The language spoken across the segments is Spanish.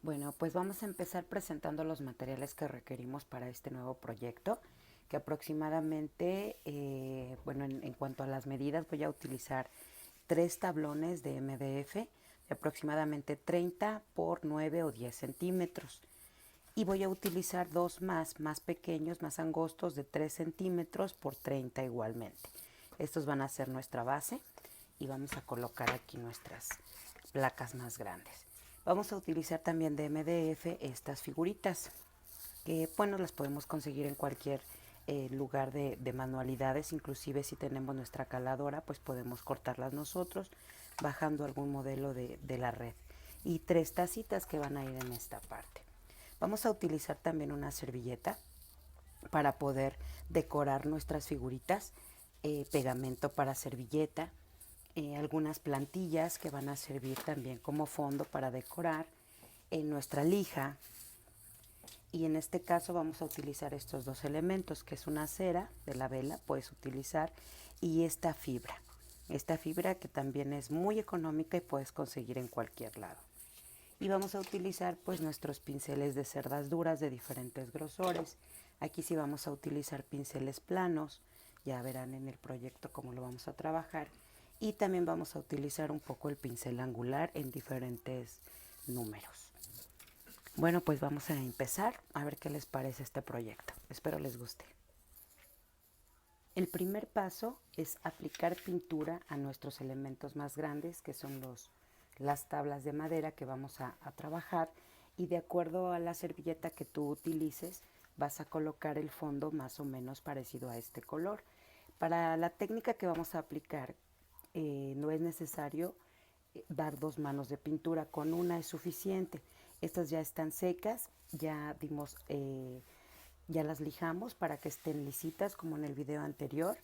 Bueno, pues vamos a empezar presentando los materiales que requerimos para este nuevo proyecto, que aproximadamente, en cuanto a las medidas, voy a utilizar 3 tablones de MDF de aproximadamente 30 por 9 o 10 centímetros. Y voy a utilizar dos más pequeños, más angostos, de 3 centímetros por 30 igualmente. Estos van a ser nuestra base y vamos a colocar aquí nuestras placas más grandes. Vamos a utilizar también de MDF estas figuritas, que bueno, las podemos conseguir en cualquier lugar de manualidades. Inclusive si tenemos nuestra caladora, pues podemos cortarlas nosotros bajando algún modelo de la red. Y 3 tacitas que van a ir en esta parte. Vamos a utilizar también una servilleta para poder decorar nuestras figuritas, pegamento para servilleta, algunas plantillas que van a servir también como fondo para decorar, nuestra lija. Y en este caso vamos a utilizar estos dos elementos, que es una cera de la vela, puedes utilizar, y esta fibra. Esta fibra que también es muy económica y puedes conseguir en cualquier lado. Y vamos a utilizar pues nuestros pinceles de cerdas duras de diferentes grosores. Aquí sí vamos a utilizar pinceles planos, ya verán en el proyecto cómo lo vamos a trabajar. Y también vamos a utilizar un poco el pincel angular en diferentes números. Bueno, pues vamos a empezar a ver qué les parece este proyecto. Espero les guste. El primer paso es aplicar pintura a nuestros elementos más grandes, que son las tablas de madera que vamos a trabajar, y de acuerdo a la servilleta que tú utilices vas a colocar el fondo más o menos parecido a este color. Para la técnica que vamos a aplicar no es necesario dar 2 manos de pintura, con una es suficiente. Estas ya están secas, ya las lijamos para que estén lisitas como en el video anterior,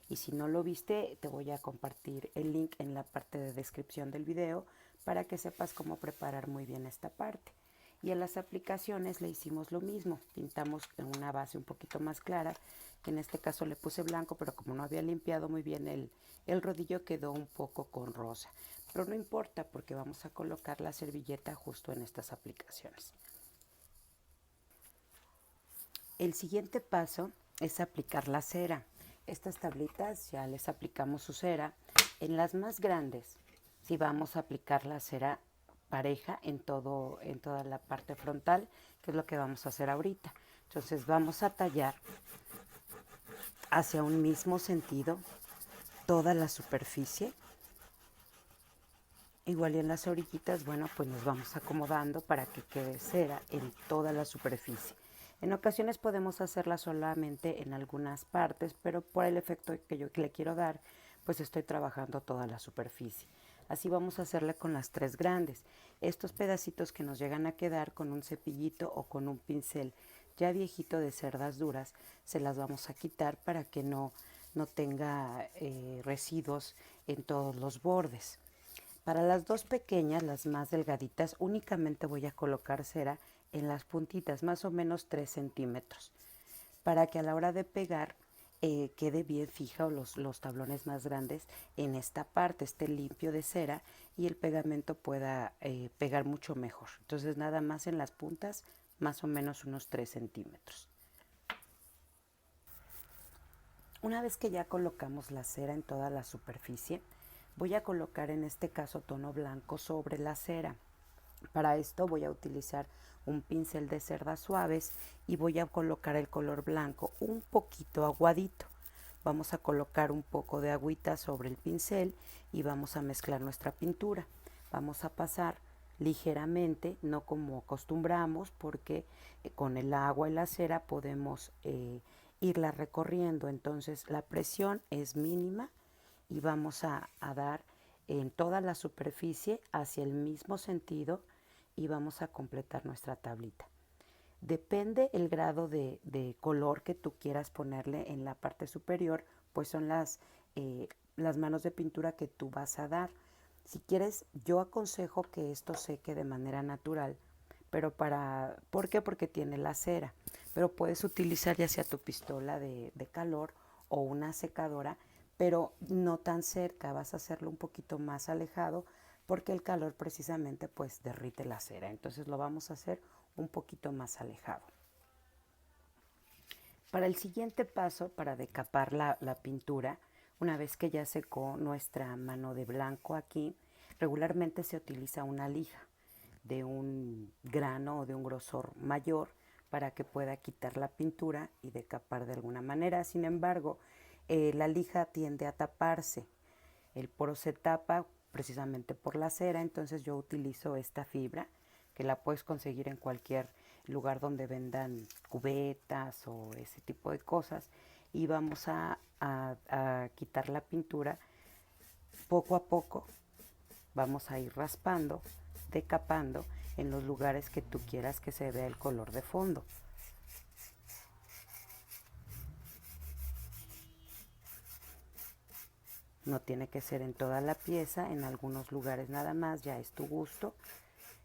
y si no lo viste te voy a compartir el link en la parte de descripción del video para que sepas cómo preparar muy bien esta parte. Y en las aplicaciones le hicimos lo mismo, pintamos en una base un poquito más clara, que en este caso le puse blanco, pero como no había limpiado muy bien el rodillo quedó un poco con rosa, pero no importa porque vamos a colocar la servilleta justo en estas aplicaciones. El siguiente paso es aplicar la cera. Estas tablitas ya les aplicamos su cera. En las más grandes, sí vamos a aplicar la cera pareja en toda la parte frontal, que es lo que vamos a hacer ahorita. Entonces vamos a tallar hacia un mismo sentido toda la superficie. Igual y en las orillitas, bueno, pues nos vamos acomodando para que quede cera en toda la superficie. En ocasiones podemos hacerla solamente en algunas partes, pero por el efecto que yo le quiero dar, pues estoy trabajando toda la superficie. Así vamos a hacerla con las 3 grandes. Estos pedacitos que nos llegan a quedar con un cepillito o con un pincel ya viejito de cerdas duras, se las vamos a quitar para que no tenga residuos en todos los bordes. Para las 2 pequeñas, las más delgaditas, únicamente voy a colocar cera en las puntitas, más o menos 3 centímetros, para que a la hora de pegar quede bien fija los tablones más grandes en esta parte, esté limpio de cera y el pegamento pueda pegar mucho mejor. Entonces nada más en las puntas, más o menos unos 3 centímetros. Una vez que ya colocamos la cera en toda la superficie, voy a colocar en este caso tono blanco sobre la cera. Para esto voy a utilizar un pincel de cerdas suaves y voy a colocar el color blanco un poquito aguadito. Vamos a colocar un poco de agüita sobre el pincel y vamos a mezclar nuestra pintura. Vamos a pasar ligeramente, no como acostumbramos, porque con el agua y la cera podemos irla recorriendo. Entonces la presión es mínima y vamos a dar en toda la superficie hacia el mismo sentido y vamos a completar nuestra tablita. Depende el grado de color que tú quieras ponerle en la parte superior, pues son las manos de pintura que tú vas a dar. Si quieres, yo aconsejo que esto seque de manera natural, pero ¿por qué? Porque tiene la cera, pero puedes utilizar ya sea tu pistola de calor o una secadora, pero no tan cerca, vas a hacerlo un poquito más alejado porque el calor precisamente pues derrite la cera. Entonces lo vamos a hacer un poquito más alejado. Para el siguiente paso, para decapar la pintura, una vez que ya secó nuestra mano de blanco aquí, regularmente se utiliza una lija de un grano o de un grosor mayor para que pueda quitar la pintura y decapar de alguna manera. Sin embargo, la lija tiende a taparse. El poro se tapa precisamente por la cera, entonces yo utilizo esta fibra que la puedes conseguir en cualquier lugar donde vendan cubetas o ese tipo de cosas, y vamos a quitar la pintura poco a poco. Vamos a ir raspando, decapando en los lugares que tú quieras que se vea el color de fondo. No tiene que ser en toda la pieza, en algunos lugares nada más, ya es tu gusto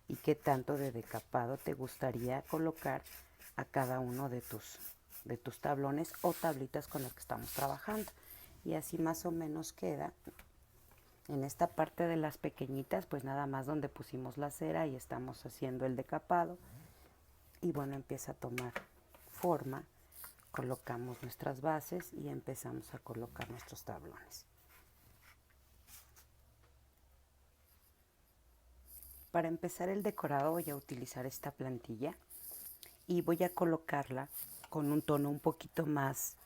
y qué tanto de decapado te gustaría colocar a cada uno de tus tablones o tablitas con las que estamos trabajando. Y así más o menos queda. En esta parte de las pequeñitas, pues nada más donde pusimos la cera y estamos haciendo el decapado. Y bueno, empieza a tomar forma. Colocamos nuestras bases y empezamos a colocar nuestros tablones. Para empezar el decorado voy a utilizar esta plantilla y voy a colocarla con un tono un poquito más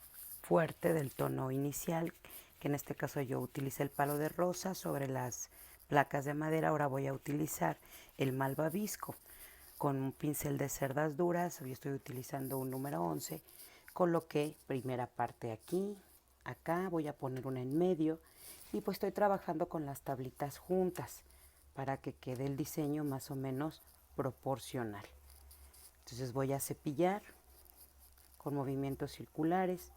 fuerte del tono inicial, que en este caso yo utilicé el palo de rosa sobre las placas de madera. Ahora voy a utilizar el malvavisco con un pincel de cerdas duras. Hoy estoy utilizando un número 11. Coloqué primera parte aquí, acá, voy a poner una en medio y pues estoy trabajando con las tablitas juntas para que quede el diseño más o menos proporcional. Entonces voy a cepillar con movimientos circulares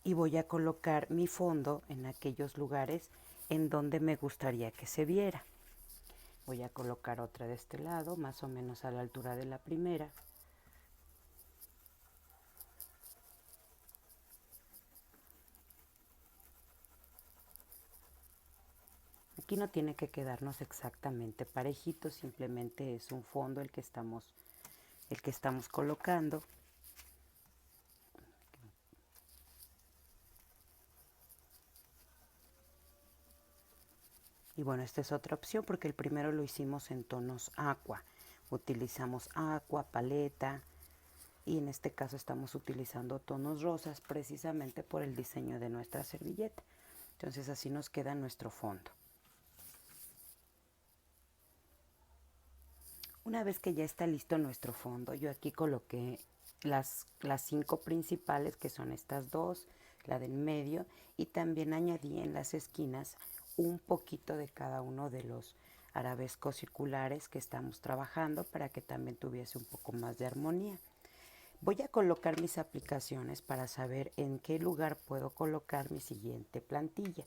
y voy a colocar mi fondo en aquellos lugares en donde me gustaría que se viera. Voy a colocar otra de este lado, más o menos a la altura de la primera. Aquí no tiene que quedarnos exactamente parejito, simplemente es un fondo el que estamos colocando. Y bueno, esta es otra opción porque el primero lo hicimos en tonos aqua. Utilizamos aqua, paleta, y en este caso estamos utilizando tonos rosas precisamente por el diseño de nuestra servilleta. Entonces así nos queda nuestro fondo. Una vez que ya está listo nuestro fondo, yo aquí coloqué las 5 principales, que son estas dos, la del medio, y también añadí en las esquinas un poquito de cada uno de los arabescos circulares que estamos trabajando para que también tuviese un poco más de armonía. Voy a colocar mis aplicaciones para saber en qué lugar puedo colocar mi siguiente plantilla.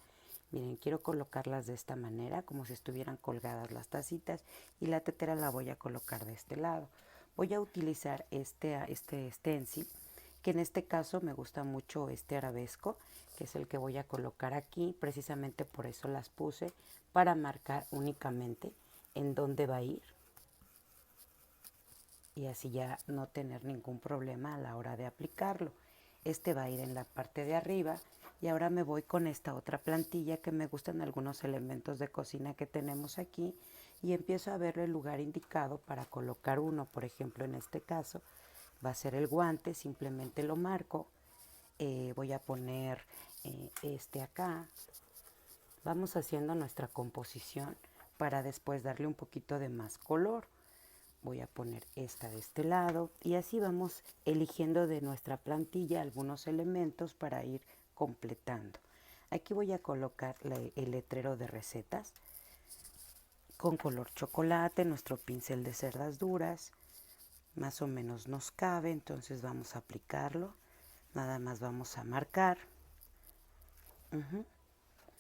Miren, quiero colocarlas de esta manera, como si estuvieran colgadas las tacitas, y la tetera la voy a colocar de este lado. Voy a utilizar este stencil, que en este caso me gusta mucho este arabesco, que es el que voy a colocar aquí. Precisamente por eso las puse, para marcar únicamente en dónde va a ir, y así ya no tener ningún problema a la hora de aplicarlo. Este va a ir en la parte de arriba. Y ahora me voy con esta otra plantilla que me gustan algunos elementos de cocina que tenemos aquí, y empiezo a ver el lugar indicado para colocar uno. Por ejemplo, en este caso va a ser el guante, simplemente lo marco. Voy a poner este acá. Vamos haciendo nuestra composición para después darle un poquito de más color. Voy a poner esta de este lado y así vamos eligiendo de nuestra plantilla algunos elementos para ir completando. Aquí voy a colocar el letrero de recetas con color chocolate, nuestro pincel de cerdas duras. Más o menos nos cabe, entonces vamos a aplicarlo. Nada más vamos a marcar.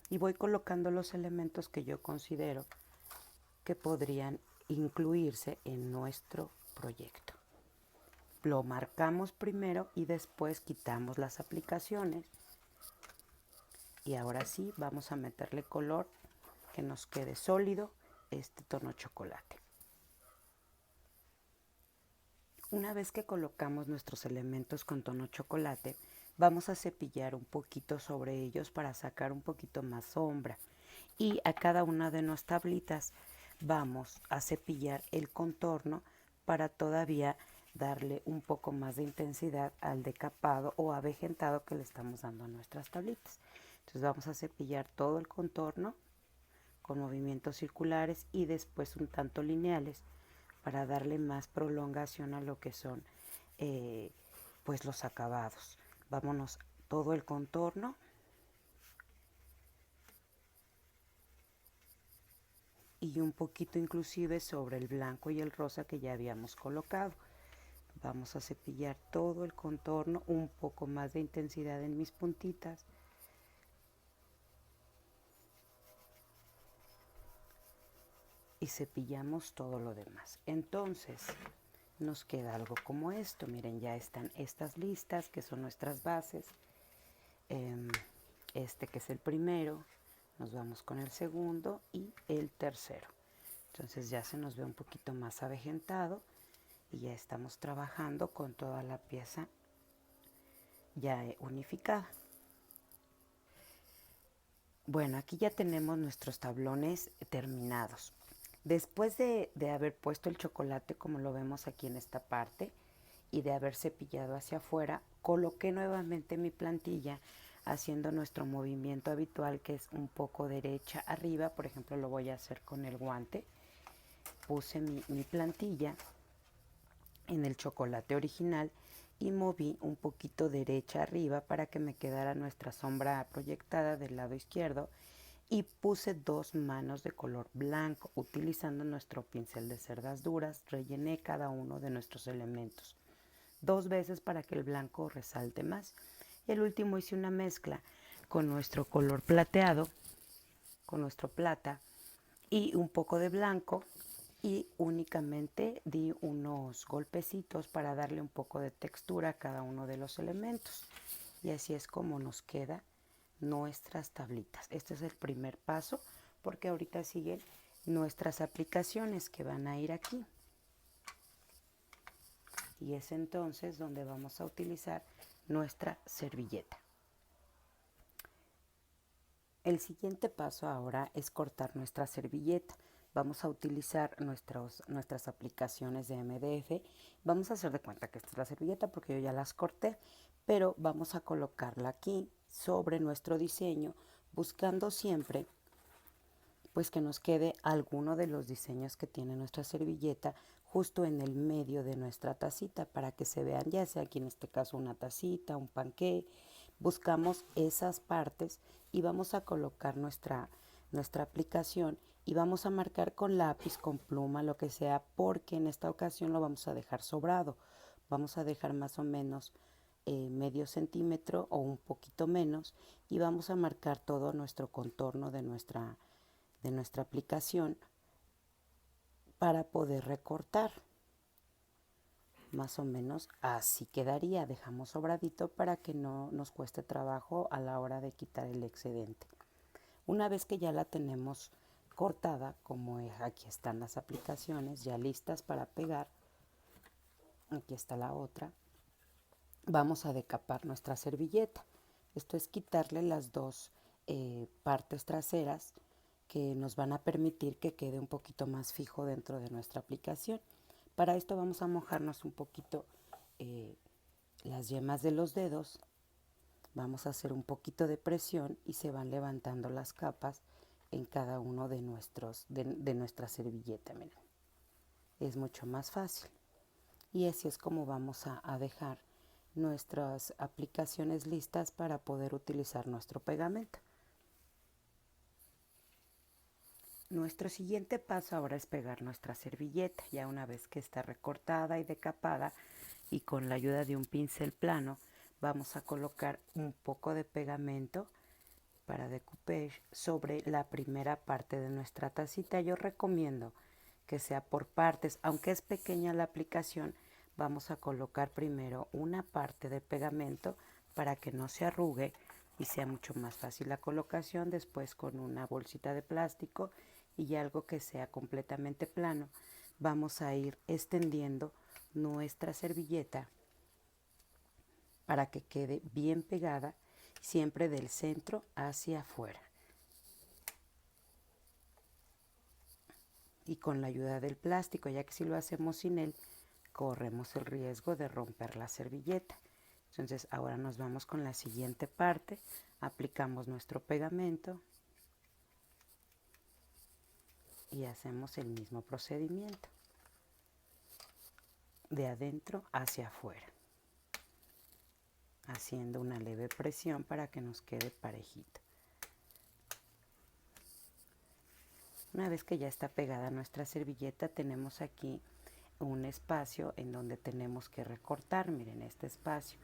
Y voy colocando los elementos que yo considero que podrían incluirse en nuestro proyecto. Lo marcamos primero y después quitamos las aplicaciones. Y ahora sí, vamos a meterle color que nos quede sólido este tono chocolate. Una vez que colocamos nuestros elementos con tono chocolate, vamos a cepillar un poquito sobre ellos para sacar un poquito más sombra. Y a cada una de nuestras tablitas vamos a cepillar el contorno para todavía darle un poco más de intensidad al decapado o avejentado que le estamos dando a nuestras tablitas. Entonces vamos a cepillar todo el contorno con movimientos circulares y después un tanto lineales para darle más prolongación a lo que son pues los acabados. Vámonos todo el contorno y un poquito inclusive sobre el blanco y el rosa que ya habíamos colocado. Vamos a cepillar todo el contorno, un poco más de intensidad en mis puntitas. Y cepillamos todo lo demás. Entonces nos queda algo como esto. Miren, ya están estas listas que son nuestras bases. Este que es el primero, nos vamos con el segundo y el tercero. Entonces ya se nos ve un poquito más avejentado y ya estamos trabajando con toda la pieza ya unificada. Bueno, aquí ya tenemos nuestros tablones terminados. Después de haber puesto el chocolate, como lo vemos aquí en esta parte, y de haber cepillado hacia afuera, coloqué nuevamente mi plantilla haciendo nuestro movimiento habitual, que es un poco derecha arriba. Por ejemplo, lo voy a hacer con el guante. Puse mi plantilla en el chocolate original y moví un poquito derecha arriba para que me quedara nuestra sombra proyectada del lado izquierdo, y puse 2 manos de color blanco. Utilizando nuestro pincel de cerdas duras, rellené cada uno de nuestros elementos 2 veces para que el blanco resalte más. El último hice una mezcla con nuestro color plateado, con nuestro plata, y un poco de blanco, y únicamente di unos golpecitos para darle un poco de textura a cada uno de los elementos. Y así es como nos queda nuestras tablitas. Este es el primer paso, porque ahorita siguen nuestras aplicaciones que van a ir aquí. Y es entonces donde vamos a utilizar nuestra servilleta. El siguiente paso ahora es cortar nuestra servilleta. Vamos a utilizar nuestras aplicaciones de MDF. Vamos a hacer de cuenta que esta es la servilleta porque yo ya las corté, pero vamos a colocarla aquí sobre nuestro diseño, buscando siempre pues que nos quede alguno de los diseños que tiene nuestra servilleta justo en el medio de nuestra tacita, para que se vean, ya sea aquí en este caso una tacita, un panqué. Buscamos esas partes y vamos a colocar nuestra aplicación y vamos a marcar con lápiz, con pluma, lo que sea, porque en esta ocasión lo vamos a dejar sobrado. Vamos a dejar más o menos medio centímetro o un poquito menos, y vamos a marcar todo nuestro contorno de nuestra aplicación para poder recortar. Más o menos así quedaría. Dejamos sobradito para que no nos cueste trabajo a la hora de quitar el excedente. Una vez que ya la tenemos cortada, como aquí están las aplicaciones ya listas para pegar, aquí está la otra, vamos a decapar nuestra servilleta. Esto es quitarle las dos partes traseras que nos van a permitir que quede un poquito más fijo dentro de nuestra aplicación. Para esto vamos a mojarnos un poquito las yemas de los dedos. Vamos a hacer un poquito de presión y se van levantando las capas en cada uno de nuestra servilleta. Miren, es mucho más fácil. Y así es como vamos a dejar nuestras aplicaciones listas para poder utilizar nuestro pegamento. Nuestro siguiente paso ahora es pegar nuestra servilleta. Ya una vez que está recortada y decapada, y con la ayuda de un pincel plano, vamos a colocar un poco de pegamento para decoupage sobre la primera parte de nuestra tacita. Yo recomiendo que sea por partes, aunque es pequeña la aplicación. Vamos a colocar primero una parte de pegamento para que no se arrugue, y sea mucho más fácil la colocación. Después, con una bolsita de plástico y algo que sea completamente plano, vamos a ir extendiendo nuestra servilleta para que quede bien pegada, siempre del centro hacia afuera. Y con la ayuda del plástico, ya que si lo hacemos sin él, corremos el riesgo de romper la servilleta. Entonces ahora nos vamos con la siguiente parte, aplicamos nuestro pegamento y hacemos el mismo procedimiento, de adentro hacia afuera, haciendo una leve presión para que nos quede parejito. Una vez que ya está pegada nuestra servilleta, tenemos aquí un espacio en donde tenemos que recortar. Miren este espacio.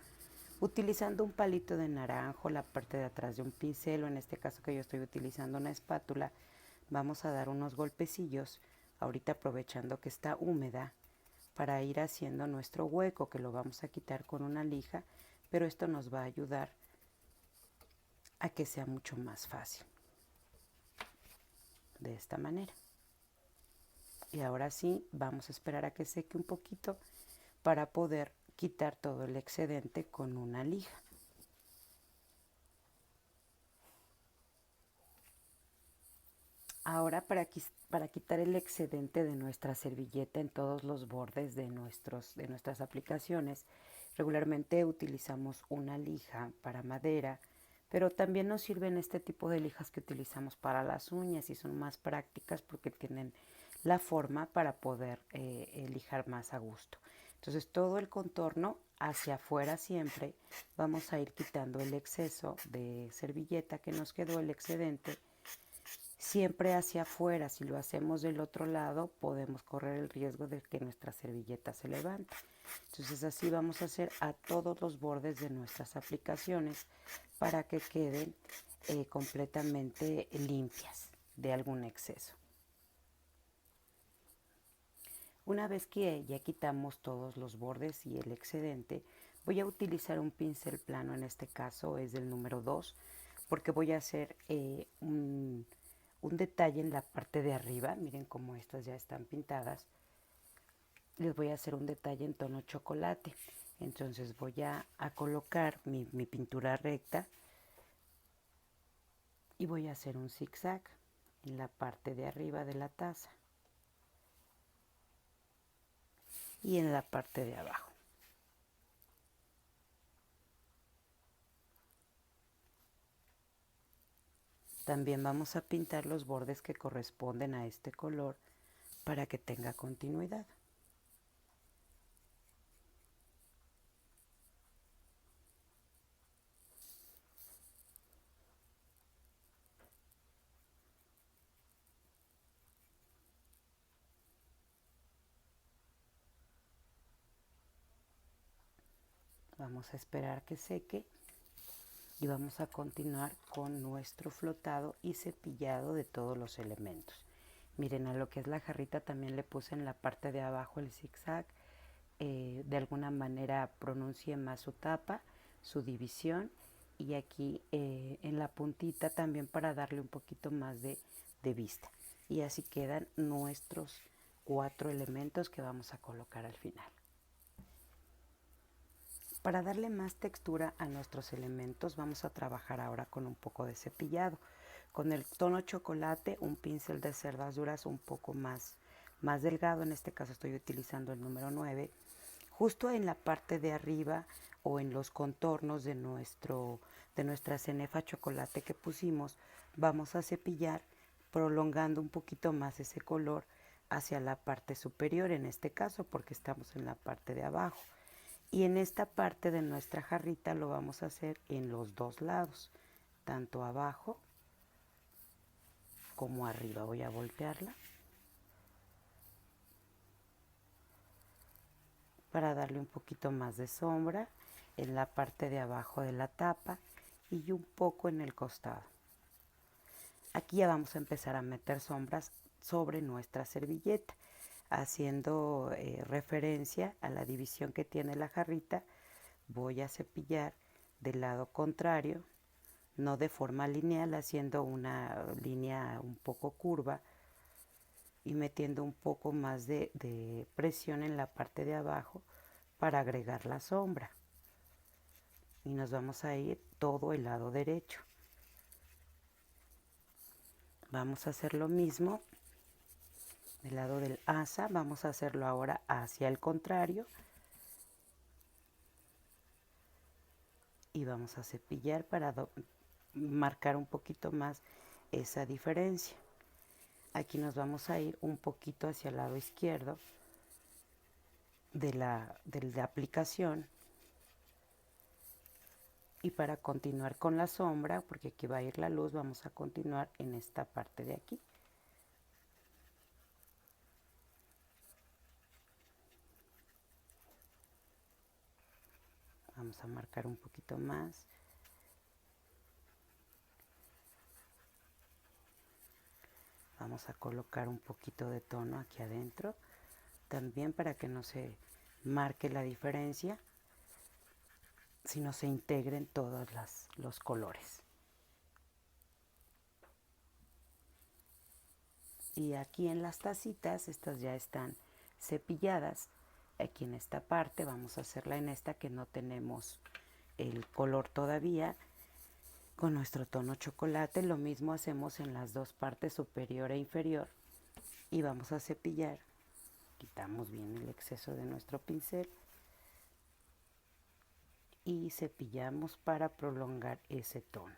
Utilizando un palito de naranjo, la parte de atrás de un pincel, o en este caso que yo estoy utilizando una espátula, vamos a dar unos golpecillos, ahorita aprovechando que está húmeda, para ir haciendo nuestro hueco, que lo vamos a quitar con una lija, pero esto nos va a ayudar a que sea mucho más fácil. De esta manera. Y ahora sí, vamos a esperar a que seque un poquito para poder quitar todo el excedente con una lija. Ahora, para quitar el excedente de nuestra servilleta en todos los bordes de nuestras aplicaciones, regularmente utilizamos una lija para madera, pero también nos sirven este tipo de lijas que utilizamos para las uñas y son más prácticas porque tienen la forma para poder lijar más a gusto. Entonces todo el contorno hacia afuera siempre vamos a ir quitando el exceso de servilleta que nos quedó, el excedente, siempre hacia afuera. Si lo hacemos del otro lado, podemos correr el riesgo de que nuestra servilleta se levante. Entonces así vamos a hacer a todos los bordes de nuestras aplicaciones para que queden completamente limpias de algún exceso. Una vez que ya quitamos todos los bordes y el excedente, voy a utilizar un pincel plano, en este caso es del número 2, porque voy a hacer un detalle en la parte de arriba. Miren cómo estas ya están pintadas. Les voy a hacer un detalle en tono chocolate. Entonces voy a colocar mi pintura recta y voy a hacer un zigzag en la parte de arriba de la taza y en la parte de abajo. También vamos a pintar los bordes que corresponden a este color para que tenga continuidad. Vamos a esperar que seque y vamos a continuar con nuestro flotado y cepillado de todos los elementos. Miren, a lo que es la jarrita también le puse en la parte de abajo el zigzag. De alguna manera pronuncié más su tapa, su división, y aquí en la puntita también para darle un poquito más de vista. Y así quedan nuestros 4 elementos que vamos a colocar al final. Para darle más textura a nuestros elementos vamos a trabajar ahora con un poco de cepillado. Con el tono chocolate, un pincel de cerdas duras un poco más delgado, en este caso estoy utilizando el número 9, justo en la parte de arriba o en los contornos de nuestra cenefa chocolate que pusimos, vamos a cepillar prolongando un poquito más ese color hacia la parte superior, en este caso porque estamos en la parte de abajo. Y en esta parte de nuestra jarrita lo vamos a hacer en los dos lados, tanto abajo como arriba. Voy a voltearla para darle un poquito más de sombra en la parte de abajo de la tapa y un poco en el costado. Aquí ya vamos a empezar a meter sombras sobre nuestra servilleta, haciendo referencia a la división que tiene la jarrita. Voy a cepillar del lado contrario no de forma lineal, haciendo una línea un poco curva y metiendo un poco más de presión en la parte de abajo para agregar la sombra. Y nos vamos a ir todo el lado derecho. Vamos a hacer lo mismo del lado del asa, vamos a hacerlo ahora hacia el contrario y vamos a cepillar para marcar un poquito más esa diferencia. Aquí nos vamos a ir un poquito hacia el lado izquierdo de la aplicación, y para continuar con la sombra, porque aquí va a ir la luz, vamos a continuar en esta parte de aquí. Vamos a marcar un poquito más. Vamos a colocar un poquito de tono aquí adentro, también para que no se marque la diferencia, sino se integren todos los colores. Y aquí en las tacitas, estas ya están cepilladas. Aquí en esta parte, vamos a hacerla en esta que no tenemos el color todavía, con nuestro tono chocolate. Lo mismo hacemos en las dos partes, superior e inferior, y vamos a cepillar. Quitamos bien el exceso de nuestro pincel y cepillamos para prolongar ese tono.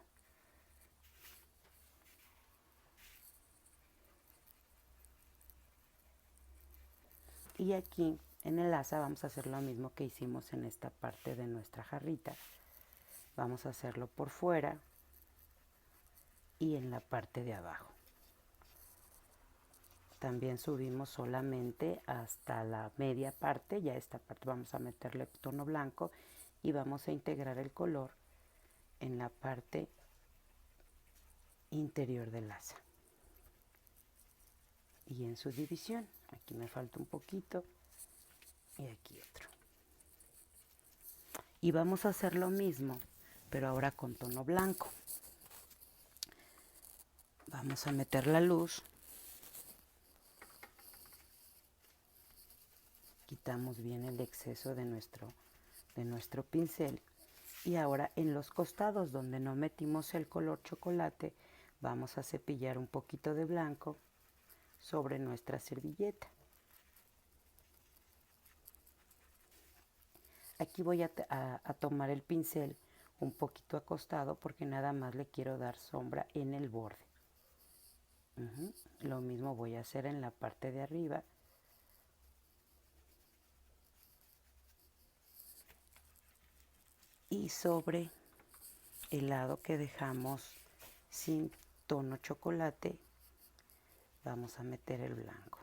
Y aquí en el asa vamos a hacer lo mismo que hicimos en esta parte de nuestra jarrita. Vamos a hacerlo por fuera y en la parte de abajo. También subimos solamente hasta la media parte. Ya esta parte vamos a meterle tono blanco y vamos a integrar el color en la parte interior del asa y en su división. Aquí me falta un poquito y aquí otro. Y vamos a hacer lo mismo, pero ahora con tono blanco. Vamos a meter la luz. Quitamos bien el exceso de nuestro pincel. Y ahora en los costados donde no metimos el color chocolate, vamos a cepillar un poquito de blanco sobre nuestra servilleta. Aquí voy a tomar el pincel un poquito acostado porque nada más le quiero dar sombra en el borde. Lo mismo voy a hacer en la parte de arriba. Y sobre el lado que dejamos sin tono chocolate, vamos a meter el blanco.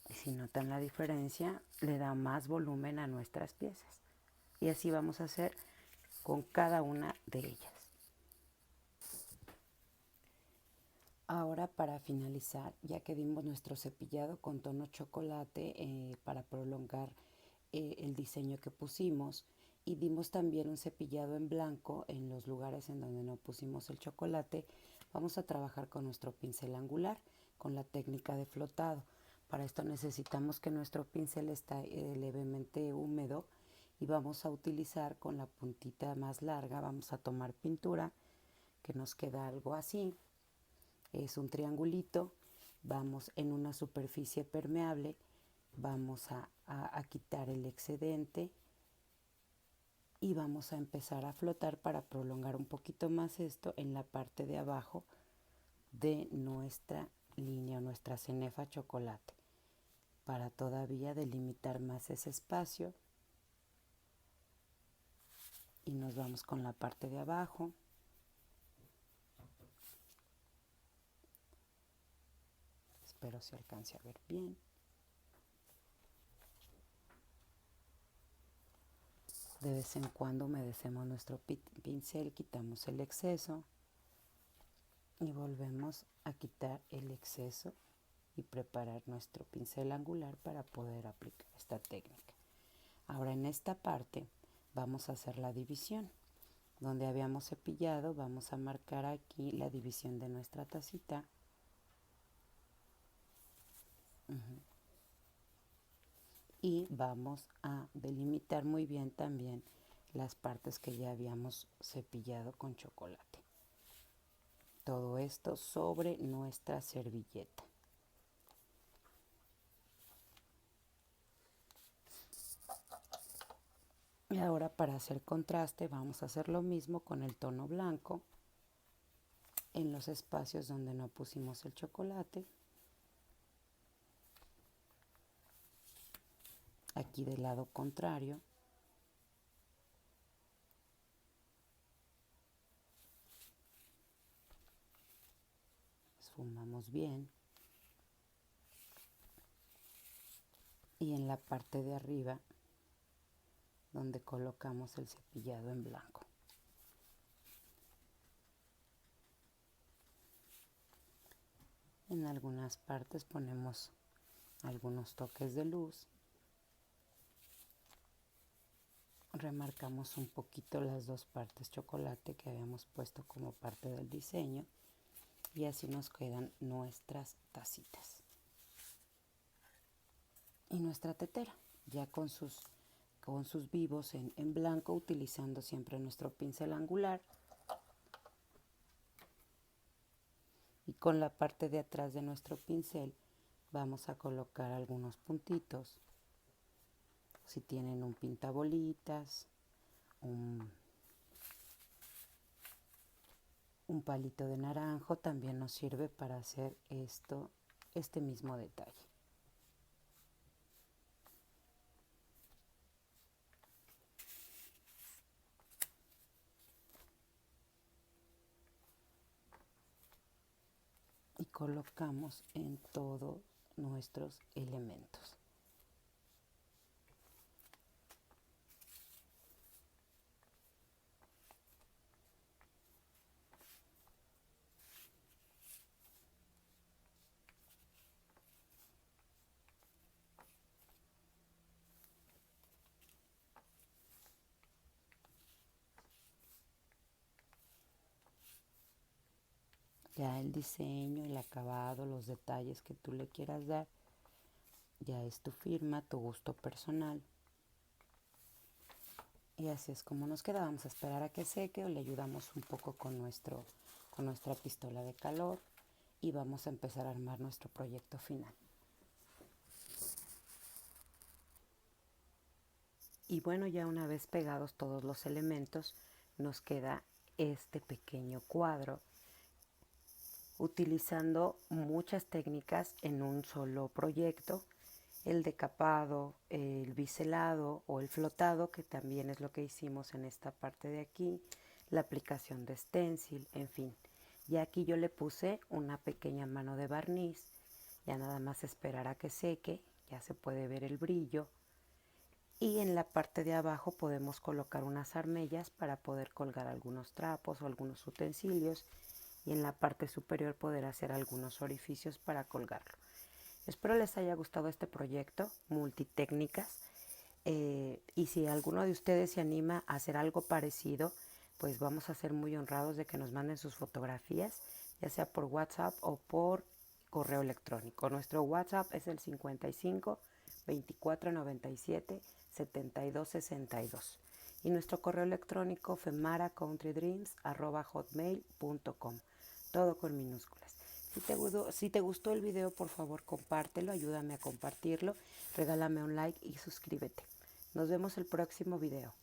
Y si notan la diferencia, le da más volumen a nuestras piezas. Y así vamos a hacer con cada una de ellas. Ahora, para finalizar, ya que dimos nuestro cepillado con tono chocolate para prolongar el diseño que pusimos, y dimos también un cepillado en blanco en los lugares en donde no pusimos el chocolate, vamos a trabajar con nuestro pincel angular, con la técnica de flotado. Para esto necesitamos que nuestro pincel esté levemente húmedo y vamos a utilizar con la puntita más larga, vamos a tomar pintura, que nos queda algo así. Es un triangulito. Vamos en una superficie permeable, vamos a quitar el excedente y vamos a empezar a flotar para prolongar un poquito más esto en la parte de abajo de nuestra línea, nuestra cenefa chocolate, para todavía delimitar más ese espacio. Y nos vamos con la parte de abajo. Espero se alcance a ver bien. De vez en cuando humedecemos nuestro pincel, quitamos el exceso y volvemos a quitar el exceso y preparar nuestro pincel angular para poder aplicar esta técnica. Ahora en esta parte vamos a hacer la división. Donde habíamos cepillado, vamos a marcar aquí la división de nuestra tacita. Y vamos a delimitar muy bien también las partes que ya habíamos cepillado con chocolate. Todo esto sobre nuestra servilleta. Y ahora para hacer contraste vamos a hacer lo mismo con el tono blanco en los espacios donde no pusimos el chocolate. Aquí del lado contrario. Esfumamos bien. Y en la parte de arriba donde colocamos el cepillado en blanco. En algunas partes ponemos algunos toques de luz. Remarcamos un poquito las dos partes chocolate que habíamos puesto como parte del diseño y así nos quedan nuestras tacitas. Y nuestra tetera, ya con sus vivos en blanco, utilizando siempre nuestro pincel angular. Y con la parte de atrás de nuestro pincel vamos a colocar algunos puntitos. Si tienen un pintabolitas, un palito de naranjo, también nos sirve para hacer este mismo detalle. Y colocamos en todos nuestros elementos. Ya el diseño, el acabado, los detalles que tú le quieras dar, ya es tu firma, tu gusto personal. Y así es como nos queda. Vamos a esperar a que seque o le ayudamos un poco con nuestra pistola de calor y vamos a empezar a armar nuestro proyecto final. Y bueno, ya una vez pegados todos los elementos, nos queda este pequeño cuadro utilizando muchas técnicas en un solo proyecto, el decapado, el biselado o el flotado, que también es lo que hicimos en esta parte de aquí, la aplicación de stencil, en fin. Y aquí yo le puse una pequeña mano de barniz, ya nada más esperar a que seque, ya se puede ver el brillo. Y en la parte de abajo podemos colocar unas armellas para poder colgar algunos trapos o algunos utensilios y en la parte superior poder hacer algunos orificios para colgarlo. Espero les haya gustado este proyecto, multitécnicas, y si alguno de ustedes se anima a hacer algo parecido, pues vamos a ser muy honrados de que nos manden sus fotografías, ya sea por WhatsApp o por correo electrónico. Nuestro WhatsApp es el 55 24 97 72 62 y nuestro correo electrónico femaracountry.dreams@hotmail.com, todo con minúsculas. Si te gustó el video, por favor compártelo, ayúdame a compartirlo, regálame un like y suscríbete. Nos vemos el próximo video.